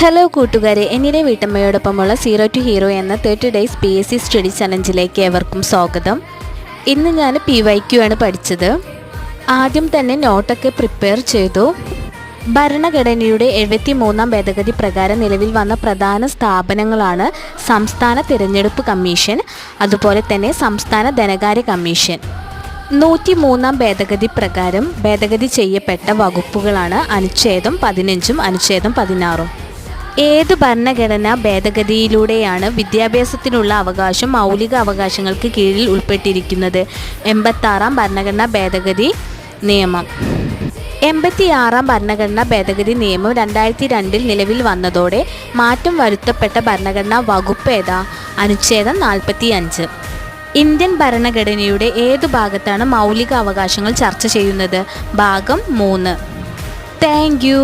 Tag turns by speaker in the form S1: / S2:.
S1: Hello കൂട്ടുകാരെ, എന്നിലെ വീട്ടമ്മയോടൊപ്പമുള്ള zero to hero എന്ന 30 ഡേയ്സ് PSC സ്റ്റഡി ചലഞ്ചിലേക്ക് ഏവർക്കും സ്വാഗതം. ഇന്ന് ഞാൻ PYQ ആണ് പഠിച്ചത്. ആദ്യം തന്നെ നോട്ടൊക്കെ പ്രിപ്പയർ ചെയ്തു. ഭരണഘടനയുടെ 73ാം ഭേദഗതി പ്രകാരം നിലവിൽ വന്ന പ്രധാന സ്ഥാപനങ്ങളാണ് സംസ്ഥാന തിരഞ്ഞെടുപ്പ് കമ്മീഷൻ, അതുപോലെ തന്നെ സംസ്ഥാന ധനകാര്യ കമ്മീഷൻ. 103ാം ഭേദഗതി പ്രകാരം ഭേദഗതി ചെയ്യപ്പെട്ട വകുപ്പുകളാണ് അനുച്ഛേദം 15ഉം അനുച്ഛേദം 16ഉം. ഏത് ഭരണഘടനാ ഭേദഗതിയിലൂടെയാണ് വിദ്യാഭ്യാസത്തിനുള്ള അവകാശം മൗലിക അവകാശങ്ങൾക്ക് കീഴിൽ ഉൾപ്പെട്ടിരിക്കുന്നത്? 86ാം ഭരണഘടനാ ഭേദഗതി നിയമം. 86ാം ഭരണഘടനാ ഭേദഗതി നിയമം 2002 നിലവിൽ വന്നതോടെ മാറ്റം വരുത്തപ്പെട്ട ഭരണഘടനാ വകുപ്പ് ഏതാ? അനുച്ഛേദം 45. ഇന്ത്യൻ ഭരണഘടനയുടെ ഏതു ഭാഗത്താണ് മൗലിക അവകാശങ്ങൾ ചർച്ച ചെയ്യുന്നത്? ഭാഗം 3. Thank you.